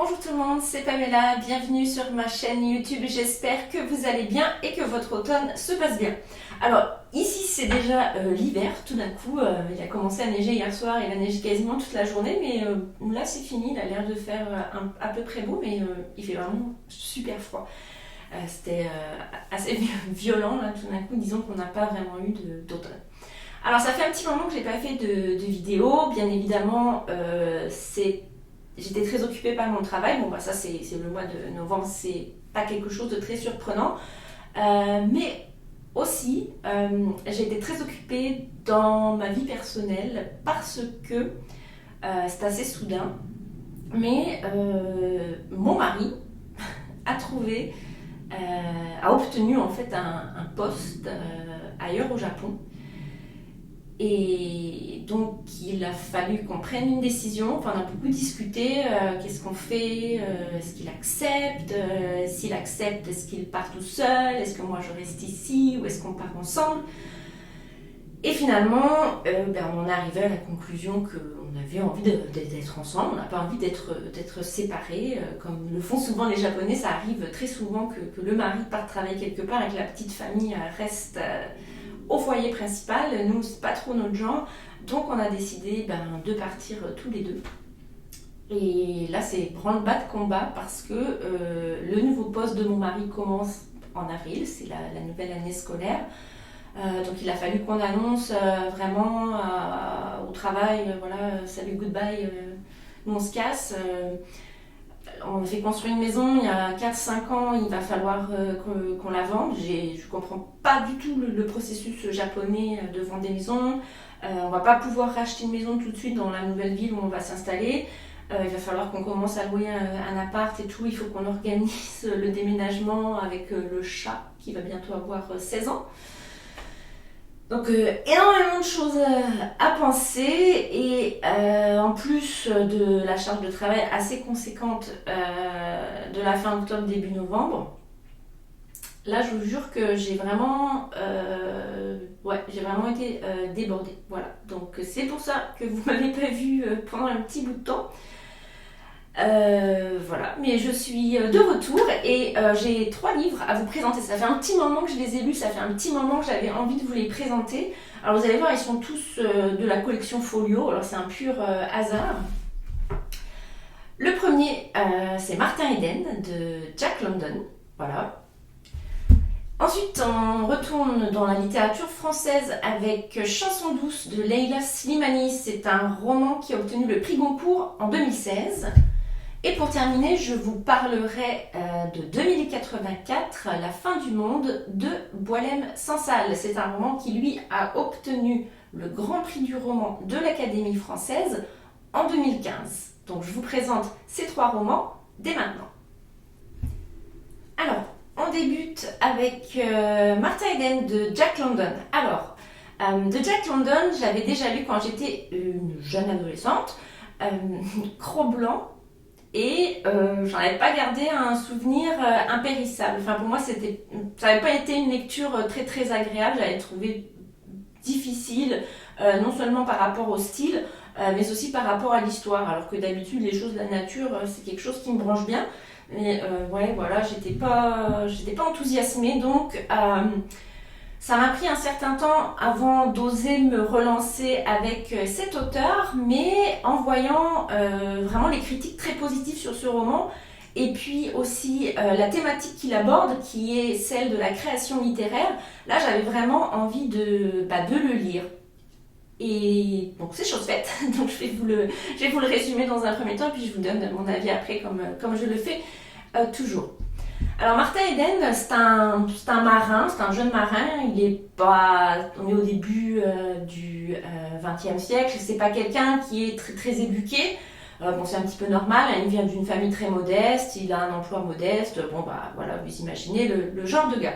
Bonjour tout le monde, c'est Pamela, bienvenue sur ma chaîne YouTube, j'espère que vous allez bien et que votre automne se passe bien. Alors ici c'est déjà l'hiver, tout d'un coup il a commencé à neiger hier soir, il a neigé quasiment toute la journée, mais là c'est fini, il a l'air de faire à peu près beau, mais il fait vraiment super froid. C'était assez violent là tout d'un coup, disons qu'on n'a pas vraiment eu d'automne. Alors ça fait un petit moment que j'ai pas fait de vidéo, bien évidemment j'étais très occupée par mon travail, bon bah ça c'est le mois de novembre, c'est pas quelque chose de très surprenant, mais aussi j'ai été très occupée dans ma vie personnelle parce que c'est assez soudain, mais mon mari a trouvé, a obtenu en fait un poste ailleurs au Japon. Et donc il a fallu qu'on prenne une décision, enfin on a beaucoup discuté, qu'est-ce qu'on fait, est-ce qu'il accepte, s'il accepte, est-ce qu'il part tout seul, est-ce que moi je reste ici ou est-ce qu'on part ensemble. Et finalement on est arrivé à la conclusion qu'on avait envie d'être ensemble, on n'a pas envie d'être séparés, comme le font souvent les Japonais, ça arrive très souvent que le mari parte travailler quelque part et que la petite famille reste au foyer principal. Nous c'est pas trop notre genre, donc on a décidé de partir tous les deux. Et là c'est branle-bas de combat parce que le nouveau poste de mon mari commence en avril, c'est la nouvelle année scolaire. Donc il a fallu qu'on annonce vraiment au travail, voilà, salut, goodbye, nous on se casse. On fait construire une maison il y a 4-5 ans, il va falloir qu'on la vende. Je ne comprends pas du tout le processus japonais de vendre des maisons. On ne va pas pouvoir racheter une maison tout de suite dans la nouvelle ville où on va s'installer. Il va falloir qu'on commence à louer un appart et tout. Il faut qu'on organise le déménagement avec le chat qui va bientôt avoir 16 ans. Donc énormément de choses à penser et en plus de la charge de travail assez conséquente de la fin octobre, début novembre, là je vous jure que j'ai vraiment été débordée. Voilà, donc c'est pour ça que vous m'avez pas vue pendant un petit bout de temps. Voilà, mais je suis de retour et j'ai 3 livres à vous présenter. Ça fait un petit moment que je les ai lus, ça fait un petit moment que j'avais envie de vous les présenter. Alors vous allez voir, ils sont tous de la collection Folio, alors c'est un pur hasard. Le premier, c'est Martin Eden de Jack London, voilà. Ensuite, on retourne dans la littérature française avec Chanson douce de Leila Slimani. C'est un roman qui a obtenu le prix Goncourt en 2016. Et pour terminer, je vous parlerai de 2084, La fin du monde de Boualem Sansal. C'est un roman qui, lui, a obtenu le Grand Prix du roman de l'Académie française en 2015. Donc je vous présente ces 3 romans dès maintenant. Alors, on débute avec Martin Eden de Jack London. Alors, de Jack London, je l'avais déjà lu quand j'étais une jeune adolescente, Cro-Blanc. Et j'en avais pas gardé un souvenir impérissable. Enfin pour moi ça n'avait pas été une lecture très très agréable. J'avais trouvé difficile, non seulement par rapport au style, mais aussi par rapport à l'histoire. Alors que d'habitude les choses de la nature c'est quelque chose qui me branche bien. Mais voilà, j'étais pas enthousiasmée, donc ça m'a pris un certain temps avant d'oser me relancer avec cet auteur, mais en voyant vraiment les critiques très positives sur ce roman, et puis aussi la thématique qu'il aborde, qui est celle de la création littéraire, là j'avais vraiment envie de le lire. Et donc c'est chose faite, donc je vais vous le résumer dans un premier temps, puis je vous donne mon avis après comme je le fais toujours. Alors Martin Eden, c'est un marin, c'est un jeune marin, on est au début du XXe siècle, c'est pas quelqu'un qui est très, très éduqué, c'est un petit peu normal, il vient d'une famille très modeste, il a un emploi modeste, voilà, vous imaginez le genre de gars.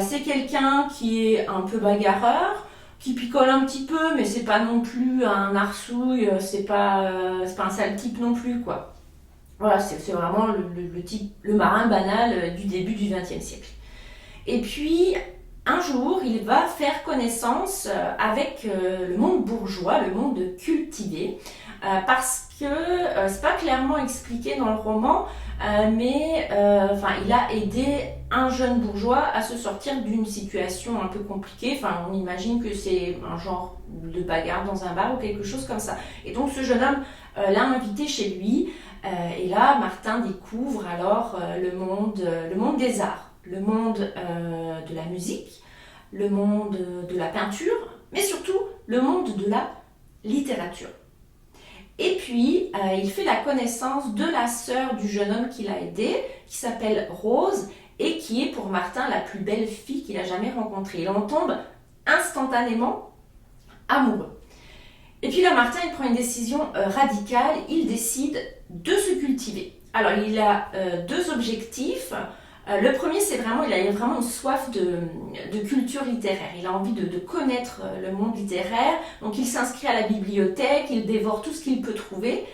C'est quelqu'un qui est un peu bagarreur, qui picole un petit peu, mais c'est pas non plus un arsouille, c'est pas un sale type non plus, quoi. Voilà, c'est vraiment le marin banal du début du XXe siècle. Et puis, un jour, il va faire connaissance avec le monde bourgeois, le monde cultivé, parce que c'est pas clairement expliqué dans le roman, mais il a aidé un jeune bourgeois à se sortir d'une situation un peu compliquée. Enfin, on imagine que c'est un genre de bagarre dans un bar ou quelque chose comme ça. Et donc ce jeune homme l'a invité chez lui, et là Martin découvre alors le monde des arts, le monde de la musique, le monde de la peinture, mais surtout le monde de la littérature. Et puis, il fait la connaissance de la sœur du jeune homme qu'il a aidé, qui s'appelle Rose, et qui est pour Martin la plus belle fille qu'il a jamais rencontrée. Il en tombe instantanément amoureux. Et puis là, Martin, il prend une décision radicale, il décide de se cultiver. Alors, il a deux objectifs. Le premier, c'est vraiment, il a vraiment une soif de culture littéraire. Il a envie de connaître le monde littéraire. Donc, il s'inscrit à la bibliothèque, il dévore tout ce qu'il peut trouver.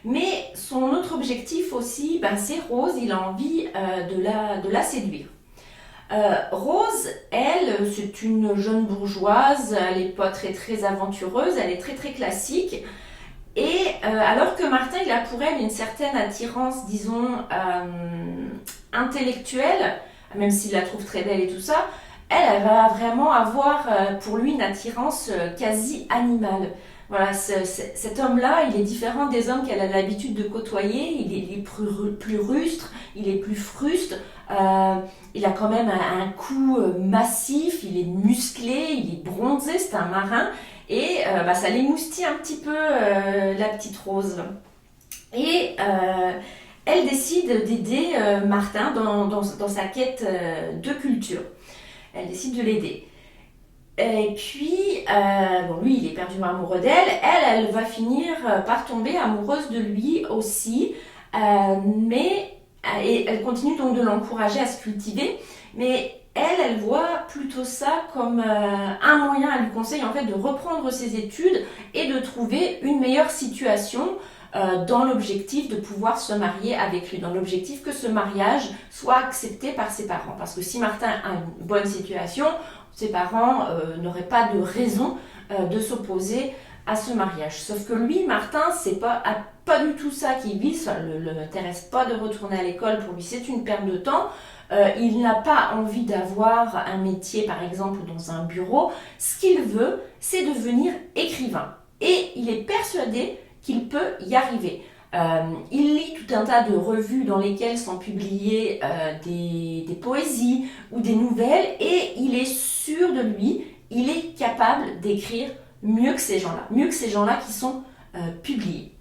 Mais son autre objectif aussi, c'est Rose. Il a envie de la séduire. Rose, elle, c'est une jeune bourgeoise. Elle n'est pas très, très aventureuse. Elle est très, très classique. Et alors que Martin, il a pour elle une certaine attirance, disons, intellectuelle, même s'il la trouve très belle et tout ça, elle va vraiment avoir pour lui une attirance quasi animale. Voilà, cet homme-là, il est différent des hommes qu'elle a l'habitude de côtoyer. Il est plus rustre, il est plus fruste. Il a quand même un cou massif, il est musclé, il est bronzé, c'est un marin. Et ça l'émoustille un petit peu la petite Rose. Et elle décide d'aider Martin dans sa quête de culture. Elle décide de l'aider. Et puis, lui, il est perdument amoureux d'elle. Elle va finir par tomber amoureuse de lui aussi. Et elle continue donc de l'encourager à se cultiver. Mais elle voit plutôt ça comme un moyen, elle lui conseille en fait de reprendre ses études et de trouver une meilleure situation dans l'objectif de pouvoir se marier avec lui, dans l'objectif que ce mariage soit accepté par ses parents. Parce que si Martin a une bonne situation, ses parents n'auraient pas de raison de s'opposer à ce mariage. Sauf que lui, Martin, c'est pas du tout ça qu'il vit, ça ne l'intéresse pas de retourner à l'école, pour lui c'est une perte de temps. Il n'a pas envie d'avoir un métier, par exemple, dans un bureau. Ce qu'il veut, c'est devenir écrivain. Et il est persuadé qu'il peut y arriver. Il lit tout un tas de revues dans lesquelles sont publiées des poésies ou des nouvelles, et il est sûr de lui, il est capable d'écrire mieux que ces gens-là qui sont publiés.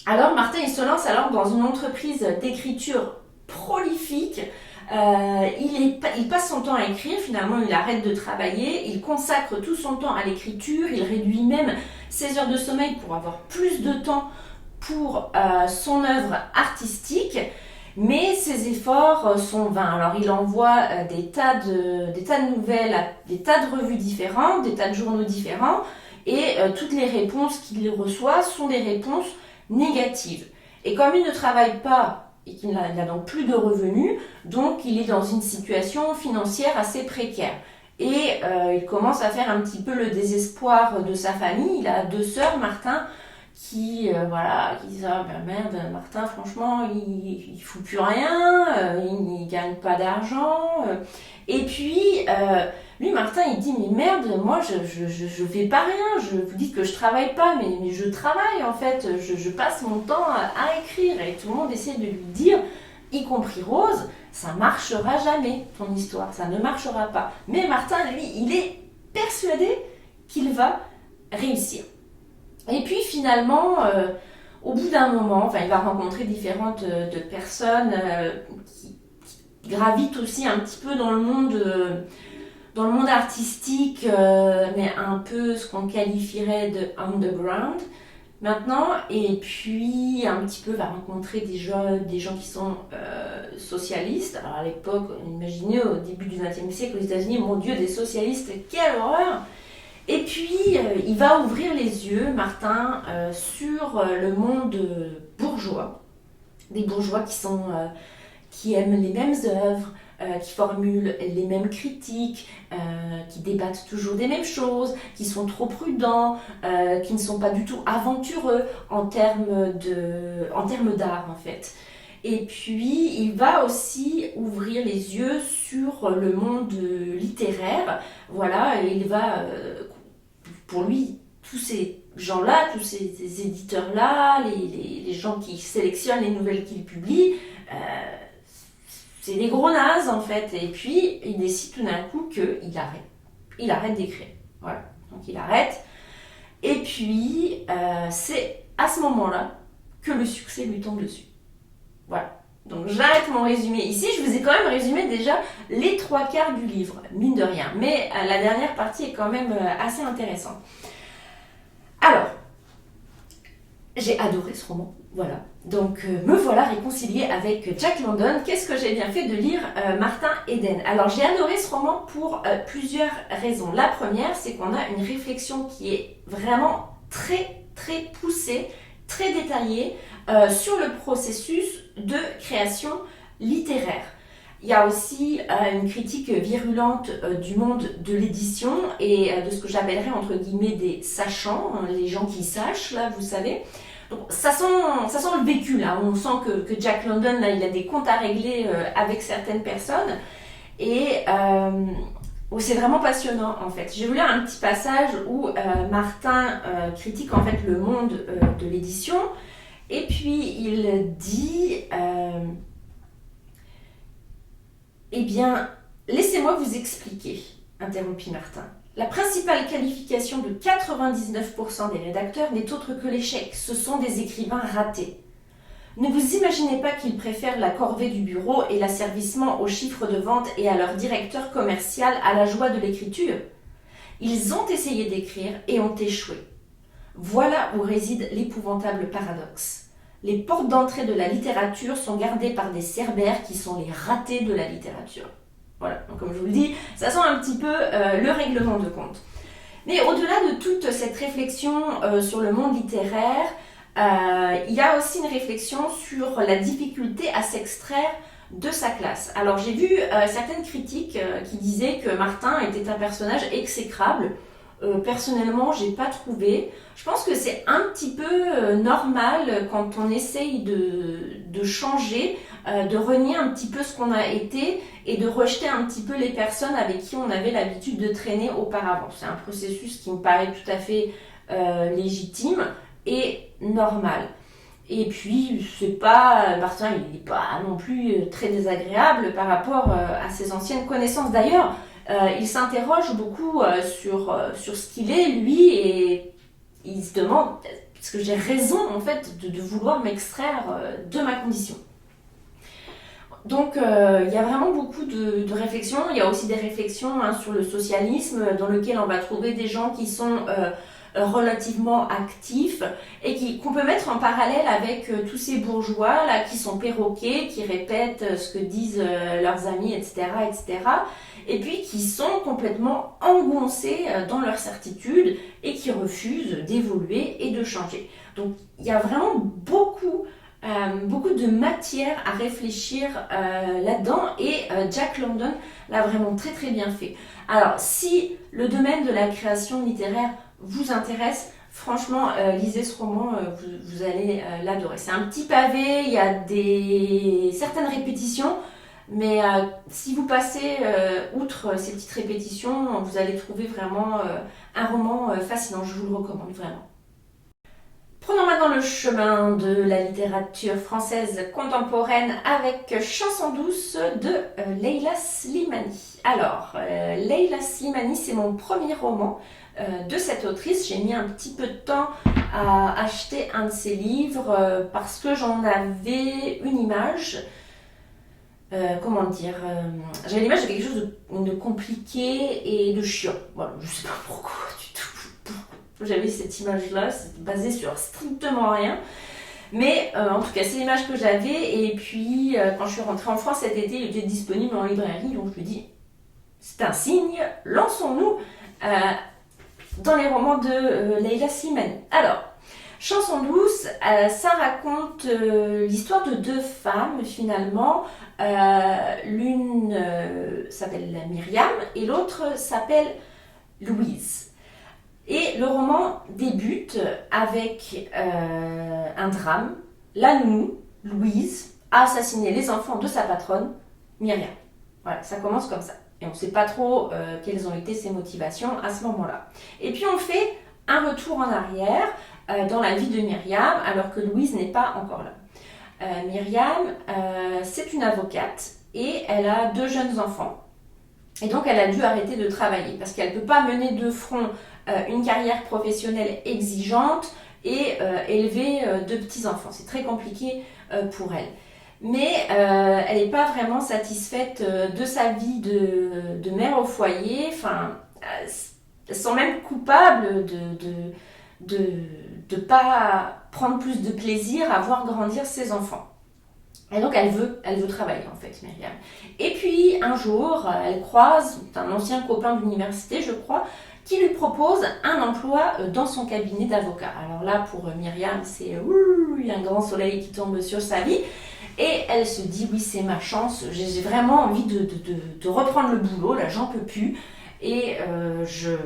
Alors Martin, il se lance alors dans une entreprise d'écriture prolifique. Il passe son temps à écrire, finalement il arrête de travailler, il consacre tout son temps à l'écriture, il réduit même ses heures de sommeil pour avoir plus de temps pour son œuvre artistique, mais ses efforts sont vains. Alors il envoie des tas de nouvelles, des tas de revues différentes, des tas de journaux différents, et toutes les réponses qu'il reçoit sont des réponses négatives. Et comme il ne travaille pas et qu'il n'a donc plus de revenus, donc il est dans une situation financière assez précaire. Et il commence à faire un petit peu le désespoir de sa famille. Il a 2 sœurs, Martin, qui disent merde, Martin, franchement, il fout plus rien, il gagne pas d'argent. Et puis, lui, Martin, il dit, mais merde, moi, je fais pas rien, vous dites que je travaille pas, mais je travaille, en fait, je passe mon temps à écrire. Et tout le monde essaie de lui dire, y compris Rose, ça marchera jamais, ton histoire, ça ne marchera pas. Mais Martin, lui, il est persuadé qu'il va réussir. Et puis finalement, au bout d'un moment, il va rencontrer différentes de personnes qui gravitent aussi un petit peu dans le monde artistique, mais un peu ce qu'on qualifierait de underground maintenant. Et puis un petit peu va rencontrer des gens qui sont socialistes. Alors à l'époque, imaginez au début du XXe siècle aux États-Unis, mon Dieu, des socialistes, quelle horreur! Et puis, il va ouvrir les yeux, Martin, sur le monde bourgeois. Des bourgeois qui aiment les mêmes œuvres, qui formulent les mêmes critiques, qui débattent toujours des mêmes choses, qui sont trop prudents, qui ne sont pas du tout aventureux en termes d'art en fait. Et puis, il va aussi ouvrir les yeux sur le monde littéraire. Voilà, et il va, pour lui, tous ces gens-là, tous ces éditeurs-là, les gens qui sélectionnent les nouvelles qu'il publie, c'est des gros nazes en fait. Et puis, il décide tout d'un coup qu'il arrête. Il arrête d'écrire. Voilà, donc il arrête. Et puis, c'est à ce moment-là que le succès lui tombe dessus. Voilà. Donc j'arrête mon résumé ici. Je vous ai quand même résumé déjà les 3/4 du livre, mine de rien. Mais la dernière partie est quand même assez intéressante. Alors, j'ai adoré ce roman. Voilà. Donc me voilà réconciliée avec Jack London. Qu'est-ce que j'ai bien fait de lire Martin Eden? Alors j'ai adoré ce roman pour plusieurs raisons. La première, c'est qu'on a une réflexion qui est vraiment très très poussée, très détaillée sur le processus de création littéraire. Il y a aussi une critique virulente du monde de l'édition et de ce que j'appellerais entre guillemets des sachants, hein, les gens qui sachent, là, vous savez. Donc, ça sent le vécu, là. On sent que Jack London, là, il a des comptes à régler avec certaines personnes. Et c'est vraiment passionnant, en fait. J'ai voulu un petit passage où Martin critique, en fait, le monde de l'édition. Et puis, il dit... Eh bien, laissez-moi vous expliquer, interrompit Martin. La principale qualification de 99% des rédacteurs n'est autre que l'échec. Ce sont des écrivains ratés. Ne vous imaginez pas qu'ils préfèrent la corvée du bureau et l'asservissement aux chiffres de vente et à leur directeur commercial à la joie de l'écriture. Ils ont essayé d'écrire et ont échoué. Voilà où réside l'épouvantable paradoxe. Les portes d'entrée de la littérature sont gardées par des cerbères qui sont les ratés de la littérature. Voilà, donc comme je vous le dis, ça sent un petit peu le règlement de compte. Mais au-delà de toute cette réflexion sur le monde littéraire, il y a aussi une réflexion sur la difficulté à s'extraire de sa classe. Alors j'ai vu certaines critiques qui disaient que Martin était un personnage exécrable. Personnellement, j'ai pas trouvé. Je pense que c'est un petit peu normal quand on essaye de changer, de renier un petit peu ce qu'on a été et de rejeter un petit peu les personnes avec qui on avait l'habitude de traîner auparavant. C'est un processus qui me paraît tout à fait légitime et normal. Et puis, Martin, il n'est pas non plus très désagréable par rapport à ses anciennes connaissances. D'ailleurs, il s'interroge beaucoup sur ce qu'il est, lui, et il se demande est-ce que j'ai raison, en fait, de vouloir m'extraire de ma condition. Donc, il y a vraiment beaucoup de réflexions. Il y a aussi des réflexions sur le socialisme, dans lequel on va trouver des gens qui sont relativement actifs et qu'on peut mettre en parallèle avec tous ces bourgeois là qui sont perroquets, qui répètent ce que disent leurs amis, etc., etc., et puis qui sont complètement engoncés dans leur certitude et qui refusent d'évoluer et de changer. Donc il y a vraiment beaucoup de matière à réfléchir là-dedans et Jack London l'a vraiment très très bien fait. Alors si le domaine de la création littéraire vous intéresse, franchement lisez ce roman, vous allez l'adorer. C'est un petit pavé, il y a certaines répétitions, mais si vous passez outre ces petites répétitions, vous allez trouver vraiment un roman fascinant, je vous le recommande vraiment. Prenons maintenant le chemin de la littérature française contemporaine avec Chanson douce de Leila Slimani. Alors, Leila Slimani, c'est mon premier roman de cette autrice. J'ai mis un petit peu de temps à acheter un de ses livres parce que j'en avais une image. J'avais l'image de quelque chose de compliqué et de chiant. Voilà, je sais pas pourquoi du tout. J'avais cette image-là, c'était basé sur strictement rien. Mais en tout cas, c'est l'image que j'avais. Et puis, quand je suis rentrée en France cet été, il était disponible en librairie. Donc, je me dis, c'est un signe, lançons-nous dans les romans de Leila Slimani. Alors, Chanson douce, ça raconte l'histoire de deux femmes finalement. L'une s'appelle Myriam et l'autre s'appelle Louise. Et le roman débute avec un drame. La nounou, Louise, a assassiné les enfants de sa patronne, Myriam. Voilà, ça commence comme ça. Et on ne sait pas trop quelles ont été ses motivations à ce moment-là. Et puis on fait un retour en arrière dans la vie de Myriam, alors que Louise n'est pas encore là. Myriam, c'est une avocate et elle a deux jeunes enfants. Et donc elle a dû arrêter de travailler parce qu'elle ne peut pas mener de front une carrière professionnelle exigeante et élever deux petits-enfants. C'est très compliqué pour elle. Mais elle n'est pas vraiment satisfaite de sa vie de mère au foyer. Enfin, elle se sent même coupable de pas prendre plus de plaisir à voir grandir ses enfants. Et donc elle veut travailler en fait, Myriam. Et puis un jour, elle croise un ancien copain d'université, je crois, qui lui propose un emploi dans son cabinet d'avocat. Alors là, pour Myriam, c'est un grand soleil qui tombe sur sa vie. Et elle se dit, oui, c'est ma chance, j'ai vraiment envie de reprendre le boulot, là, j'en peux plus. Et je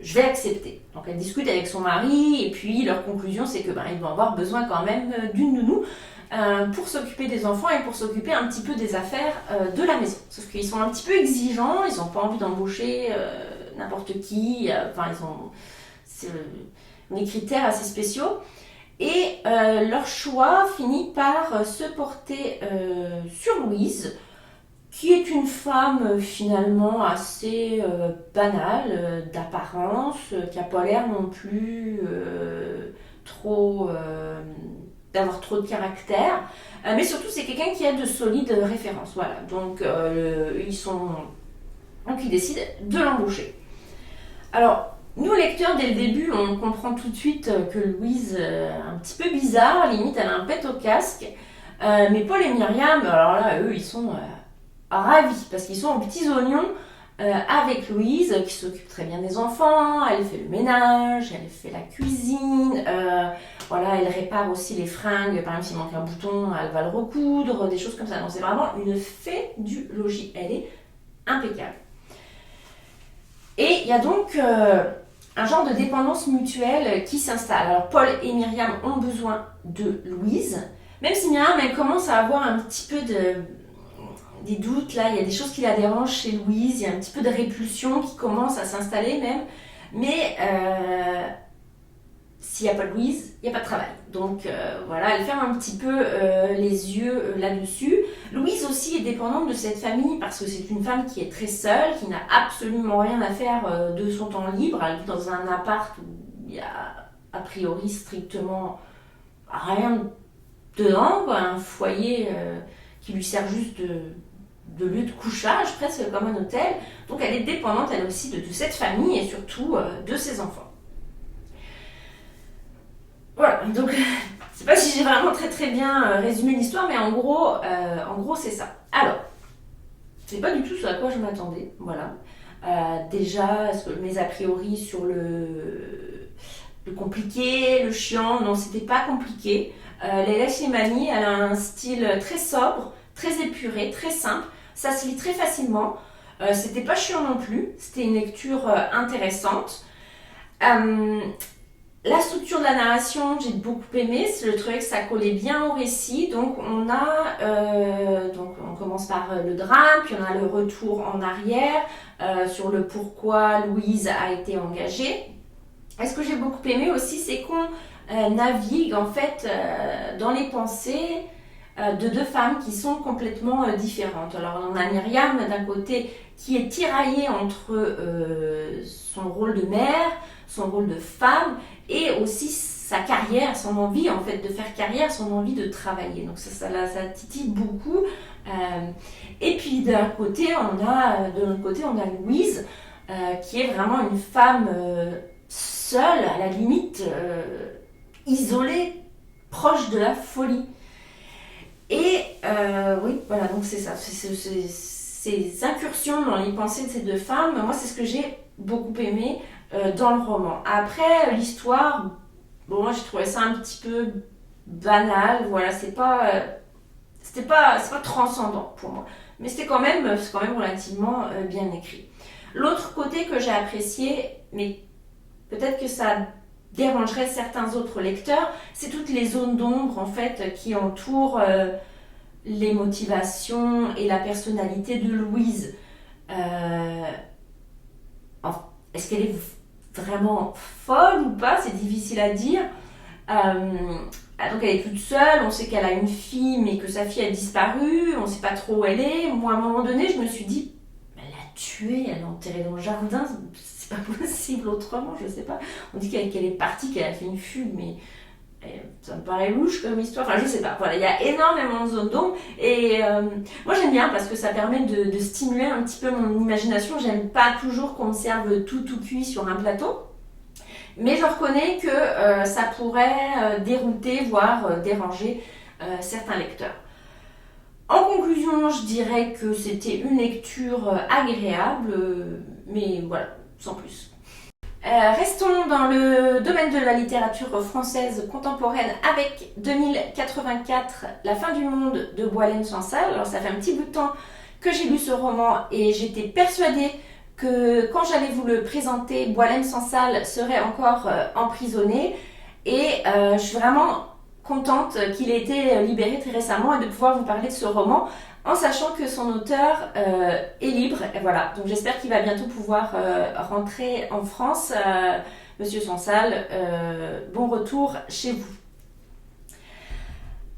vais accepter. Donc elle discute avec son mari, et puis leur conclusion, c'est que ils vont avoir besoin quand même d'une nounou pour s'occuper des enfants et pour s'occuper un petit peu des affaires de la maison. Sauf qu'ils sont un petit peu exigeants, ils n'ont pas envie d'embaucher n'importe qui, ils ont des critères assez spéciaux. Et leur choix finit par se porter sur Louise, qui est une femme finalement assez banale d'apparence, qui n'a pas l'air non plus d'avoir trop de caractère, mais surtout c'est quelqu'un qui a de solides références. Voilà. Donc ils décident de l'embaucher. Alors, nous, lecteurs, dès le début, on comprend tout de suite que Louise est un petit peu bizarre, limite elle a un pet au casque. Mais Paul et Myriam, alors là, eux, ils sont ravis parce qu'ils sont en petits oignons avec Louise, qui s'occupe très bien des enfants, elle fait le ménage, elle fait la cuisine, elle répare aussi les fringues, par exemple s'il manque un bouton, elle va le recoudre, des choses comme ça. Donc c'est vraiment une fée du logis, elle est impeccable. Et il y a donc un genre de dépendance mutuelle qui s'installe. Alors Paul et Myriam ont besoin de Louise, même si Myriam elle commence à avoir un petit peu des doutes, là, il y a des choses qui la dérangent chez Louise, il y a un petit peu de répulsion qui commence à s'installer même, mais s'il n'y a pas de Louise, il n'y a pas de travail. Donc elle ferme un petit peu les yeux là-dessus. Louise aussi est dépendante de cette famille parce que c'est une femme qui est très seule, qui n'a absolument rien à faire de son temps libre. Elle vit dans un appart où il y a a priori strictement rien dedans, quoi. Un foyer qui lui sert juste de lieu de couchage, presque comme un hôtel. Donc elle est dépendante elle aussi de cette famille et surtout de ses enfants. Voilà, donc je ne sais pas si j'ai vraiment très très bien résumé l'histoire, mais en gros c'est ça. Alors, c'est pas du tout ce à quoi je m'attendais, voilà. Déjà, mes a priori sur le compliqué, le chiant, non, c'était pas compliqué. Leila Slimani, elle a un style très sobre, très épuré, très simple. Ça se lit très facilement. C'était pas chiant non plus. C'était une lecture intéressante. La structure de la narration, j'ai beaucoup aimé. Je trouvais que ça collait bien au récit. Donc on commence par le drame, puis on a le retour en arrière sur le pourquoi Louise a été engagée. Et ce que j'ai beaucoup aimé aussi, c'est qu'on navigue en fait dans les pensées de deux femmes qui sont complètement différentes. Alors on a Myriam d'un côté qui est tiraillée entre son rôle de mère, son rôle de femme et aussi sa carrière, son envie en fait de faire carrière, son envie de travailler. Donc ça titille beaucoup. Et puis de l'autre côté on a Louise qui est vraiment une femme seule, à la limite isolée, proche de la folie. Et oui, voilà, donc c'est ça, ces incursions dans les pensées de ces deux femmes, moi c'est ce que j'ai beaucoup aimé dans le roman. Après, l'histoire, bon, moi j'ai trouvé ça un petit peu banal, voilà, c'est pas transcendant pour moi. Mais c'est quand même relativement bien écrit. L'autre côté que j'ai apprécié, mais peut-être que ça dérangerait certains autres lecteurs, c'est toutes les zones d'ombre en fait qui entourent les motivations et la personnalité de Louise. Euh, Est-ce qu'elle est vraiment folle ou pas? C'est difficile à dire. Donc elle est toute seule, on sait qu'elle a une fille, mais que sa fille a disparu, on ne sait pas trop où elle est. Moi, à un moment donné, je me suis dit, elle l'a tuée, elle l'a enterrée dans le jardin, c'est pas possible autrement, je sais pas. On dit qu'elle est partie, qu'elle a fait une fugue, mais ça me paraît louche comme histoire, enfin je sais pas, voilà, il y a énormément de zones d'ombre et moi j'aime bien parce que ça permet de stimuler un petit peu mon imagination. J'aime pas toujours qu'on me serve tout cuit sur un plateau, mais je reconnais que ça pourrait dérouter, voire déranger certains lecteurs. En conclusion, je dirais que c'était une lecture agréable, mais voilà, sans plus. Restons dans le domaine de la littérature française contemporaine avec 2084, La fin du monde de Boileau Sansal. Alors ça fait un petit bout de temps que j'ai lu ce roman et j'étais persuadée que quand j'allais vous le présenter, Boileau Sansal serait encore emprisonné et je suis vraiment contente qu'il ait été libéré très récemment et de pouvoir vous parler de ce roman en sachant que son auteur est libre. Et voilà, donc j'espère qu'il va bientôt pouvoir rentrer en France. Monsieur Sansal, bon retour chez vous.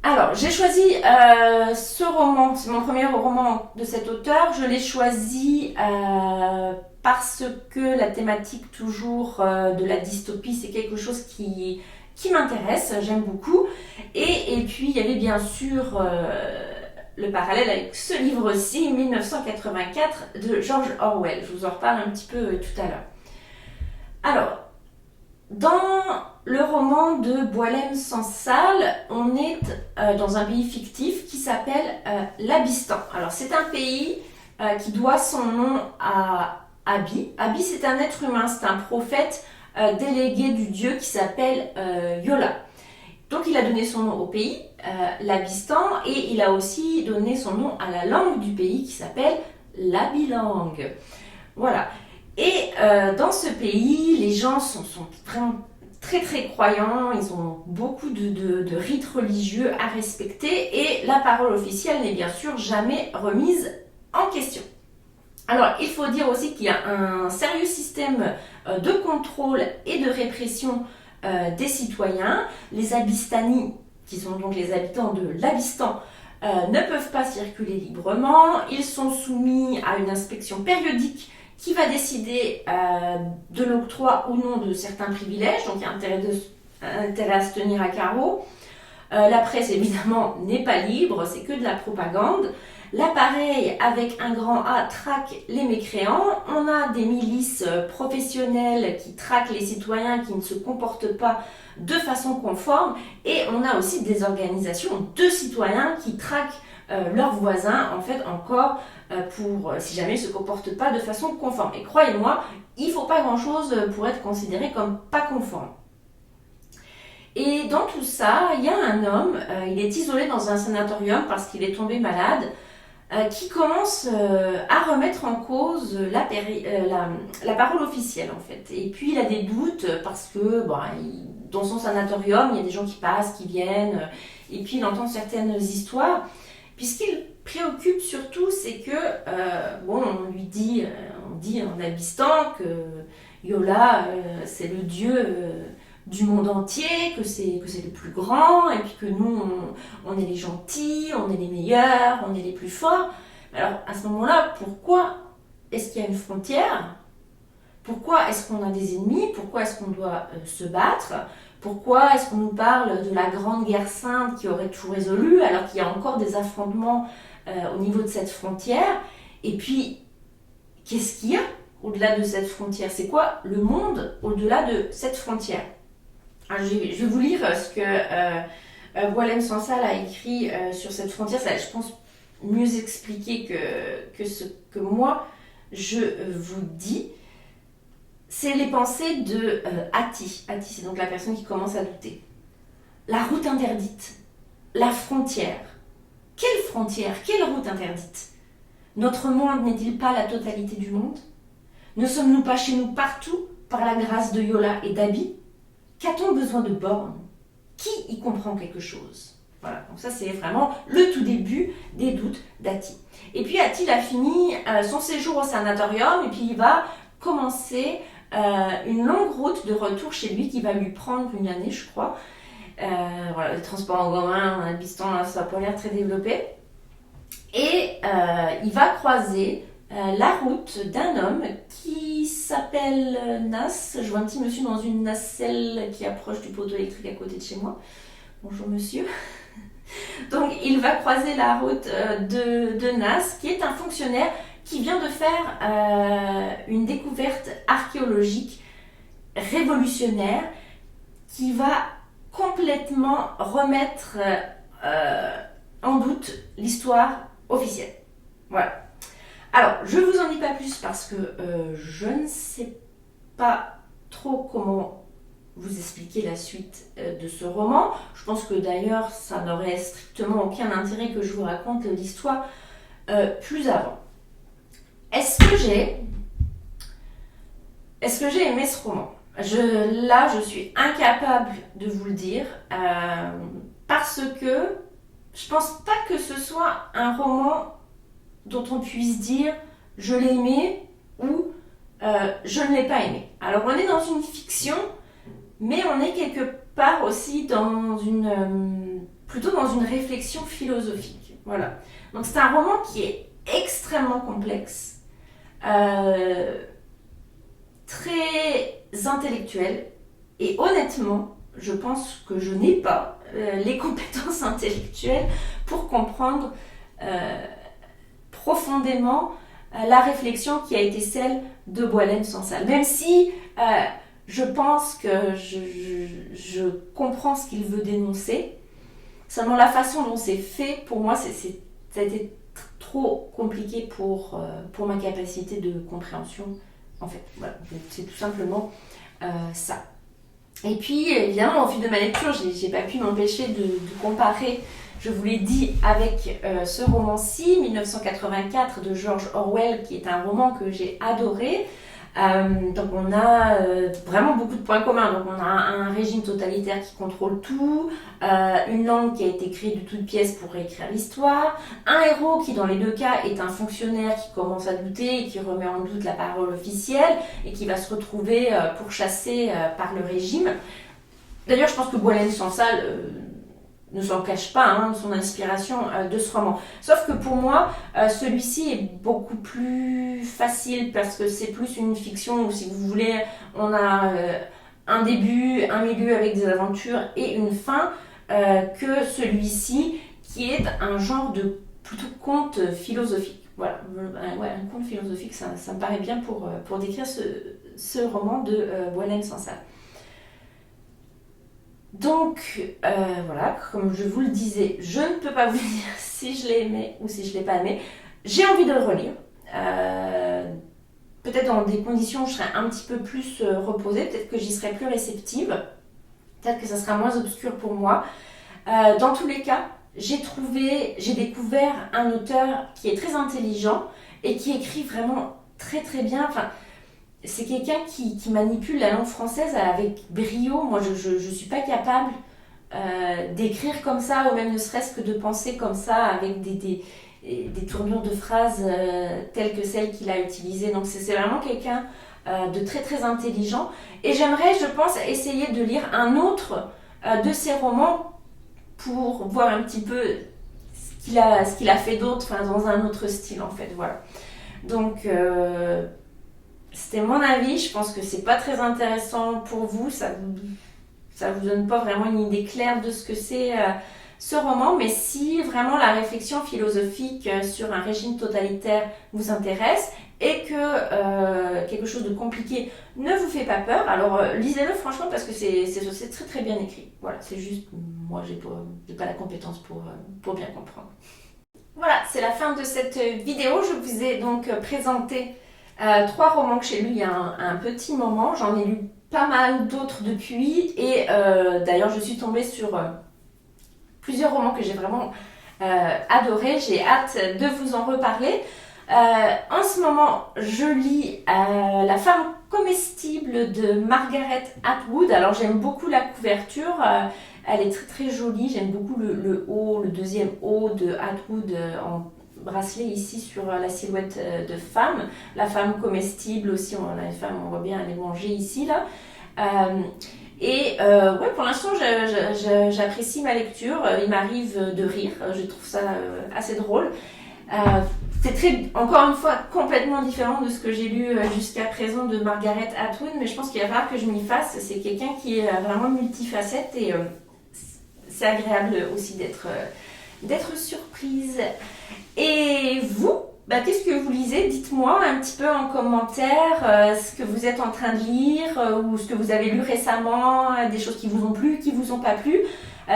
Alors, j'ai choisi ce roman, c'est mon premier roman de cet auteur. Je l'ai choisi parce que la thématique toujours de la dystopie, c'est quelque chose qui m'intéresse, j'aime beaucoup. Et puis, il y avait bien sûr le parallèle avec ce livre-ci, 1984, de George Orwell. Je vous en reparle un petit peu tout à l'heure. Alors, dans le roman de Boileau Sansal, on est dans un pays fictif qui s'appelle l'Abystan. Alors, c'est un pays qui doit son nom à Abi. Abi, c'est un être humain, c'est un prophète délégué du dieu qui s'appelle Yola. Donc il a donné son nom au pays, l'Abystan, et il a aussi donné son nom à la langue du pays qui s'appelle l'abilangue. Voilà. Et dans ce pays, les gens sont vraiment très très croyants, ils ont beaucoup de rites religieux à respecter et la parole officielle n'est bien sûr jamais remise en question. Alors, il faut dire aussi qu'il y a un sérieux système de contrôle et de répression des citoyens. Les Abystani, qui sont donc les habitants de l'Abystan, ne peuvent pas circuler librement. Ils sont soumis à une inspection périodique qui va décider de l'octroi ou non de certains privilèges. Donc, il y a intérêt à se tenir à carreau. La presse, évidemment, n'est pas libre, c'est que de la propagande. L'appareil avec un grand A traque les mécréants. On a des milices professionnelles qui traquent les citoyens qui ne se comportent pas de façon conforme. Et on a aussi des organisations de citoyens qui traquent leurs voisins, en fait, encore pour si jamais ils ne se comportent pas de façon conforme. Et croyez-moi, il ne faut pas grand-chose pour être considéré comme pas conforme. Et dans tout ça, il y a un homme, il est isolé dans un sanatorium parce qu'il est tombé malade, qui commence à remettre en cause la parole officielle en fait. Et puis il a des doutes parce que dans son sanatorium, il y a des gens qui passent, qui viennent, et puis il entend certaines histoires. Puis ce qui le préoccupe surtout, c'est que, on dit en Abystan que Yola, c'est le dieu du monde entier, que c'est le plus grand, et puis que nous, on est les gentils, on est les meilleurs, on est les plus forts. Alors, à ce moment-là, pourquoi est-ce qu'il y a une frontière? Pourquoi est-ce qu'on a des ennemis? Pourquoi est-ce qu'on doit se battre? Pourquoi est-ce qu'on nous parle de la grande guerre sainte qui aurait tout résolu, alors qu'il y a encore des affrontements au niveau de cette frontière? Et puis, qu'est-ce qu'il y a au-delà de cette frontière? C'est quoi le monde au-delà de cette frontière? Alors, je vais vous lire ce que Boileau Sansal a écrit sur cette frontière. Ça, je pense, mieux expliqué que ce que moi je vous dis. c'est les pensées de Hattie. Hattie, c'est donc la personne qui commence à douter. La route interdite, la frontière. Quelle frontière? Quelle route interdite? Notre monde n'est-il pas la totalité du monde? Ne sommes-nous pas chez nous partout par la grâce de Yola et d'Abby? Qu'a-t-on besoin de bornes? Qui y comprend quelque chose? Voilà, donc ça c'est vraiment le tout début des doutes d'Hattie. Et puis Hattie il a fini son séjour au sanatorium et puis il va commencer une longue route de retour chez lui qui va lui prendre une année je crois. Voilà, les transports en commun, en habitant là, ça n'a pas l'air très développé. Et il va croiser la route d'un homme qui s'appelle Nas. Je vois un petit monsieur dans une nacelle qui approche du poteau électrique à côté de chez moi. Bonjour monsieur. Donc il va croiser la route de Nas, qui est un fonctionnaire qui vient de faire une découverte archéologique révolutionnaire qui va complètement remettre en doute l'histoire officielle. Voilà. Alors, je ne vous en dis pas plus parce que je ne sais pas trop comment vous expliquer la suite de ce roman. Je pense que d'ailleurs, ça n'aurait strictement aucun intérêt que je vous raconte l'histoire plus avant. Est-ce que j'ai aimé ce roman? Là, je suis incapable de vous le dire parce que je pense pas que ce soit un roman dont on puisse dire je l'ai aimé ou je ne l'ai pas aimé. Alors on est dans une fiction, mais on est quelque part aussi plutôt dans une réflexion philosophique. Voilà. Donc c'est un roman qui est extrêmement complexe, très intellectuel, et honnêtement, je pense que je n'ai pas les compétences intellectuelles pour comprendre profondément la réflexion qui a été celle de Boualem Sansal. Même si je pense que je comprends ce qu'il veut dénoncer, seulement la façon dont c'est fait, pour moi, ça a été trop compliqué pour ma capacité de compréhension. En fait, voilà, c'est tout simplement ça. Et puis, évidemment, au fil de ma lecture, j'ai pas pu m'empêcher de comparer, je vous l'ai dit, avec ce roman-ci, 1984 de George Orwell, qui est un roman que j'ai adoré. Donc on a vraiment beaucoup de points communs. Donc on a un régime totalitaire qui contrôle tout, une langue qui a été créée de toutes pièces pour réécrire l'histoire, un héros qui dans les deux cas est un fonctionnaire qui commence à douter et qui remet en doute la parole officielle et qui va se retrouver pourchassé par le régime. D'ailleurs je pense que Boualem Sansal ne s'en cache pas, son inspiration de ce roman. Sauf que pour moi, celui-ci est beaucoup plus facile parce que c'est plus une fiction où, si vous voulez, on a un début, un milieu avec des aventures et une fin, que celui-ci qui est un genre de plutôt conte philosophique. Voilà, un conte philosophique, ça me paraît bien pour décrire ce roman de Boualem Sansal. Donc, voilà, comme je vous le disais, je ne peux pas vous dire si je l'ai aimé ou si je ne l'ai pas aimé. J'ai envie de le relire. Peut-être dans des conditions où je serai un petit peu plus reposée, peut-être que j'y serai plus réceptive, peut-être que ça sera moins obscur pour moi. Dans tous les cas, j'ai découvert un auteur qui est très intelligent et qui écrit vraiment très très bien. Enfin, c'est quelqu'un qui manipule la langue française avec brio. Moi, je ne suis pas capable d'écrire comme ça, ou même ne serait-ce que de penser comme ça, avec des tournures de phrases telles que celles qu'il a utilisées. Donc, c'est vraiment quelqu'un de très, très intelligent. Et j'aimerais, je pense, essayer de lire un autre de ses romans pour voir un petit peu ce qu'il a fait d'autre, dans un autre style, en fait. Voilà. Donc... c'était mon avis, je pense que c'est pas très intéressant pour vous, ça vous donne pas vraiment une idée claire de ce que c'est ce roman, mais si vraiment la réflexion philosophique sur un régime totalitaire vous intéresse et que quelque chose de compliqué ne vous fait pas peur, alors lisez-le franchement parce que c'est très très bien écrit. Voilà, c'est juste, moi j'ai pas la compétence pour bien comprendre. Voilà, c'est la fin de cette vidéo, je vous ai donc présenté 3 romans que j'ai lus il y a un petit moment. J'en ai lu pas mal d'autres depuis. Et d'ailleurs, je suis tombée sur plusieurs romans que j'ai vraiment adorés. J'ai hâte de vous en reparler. En ce moment, je lis La femme comestible de Margaret Atwood. Alors, j'aime beaucoup la couverture. Elle est très très jolie. J'aime beaucoup le haut, le deuxième haut de Atwood en bracelet ici sur la silhouette de femme. La femme comestible aussi, la femme, on voit bien, elle est mangée ici là. Ouais, pour l'instant, j'apprécie ma lecture. Il m'arrive de rire. Je trouve ça assez drôle. C'est encore une fois, complètement différent de ce que j'ai lu jusqu'à présent de Margaret Atwood, mais je pense qu'il va falloir que je m'y fasse. C'est quelqu'un qui est vraiment multifacette et c'est agréable aussi d'être surprise. Et vous, qu'est-ce que vous lisez? Dites-moi un petit peu en commentaire ce que vous êtes en train de lire ou ce que vous avez lu récemment, des choses qui vous ont plu, qui vous ont pas plu.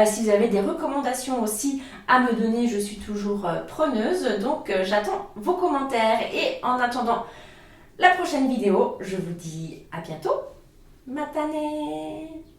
Si vous avez des recommandations aussi à me donner, je suis toujours preneuse. Donc j'attends vos commentaires. Et en attendant la prochaine vidéo, je vous dis à bientôt. Matane!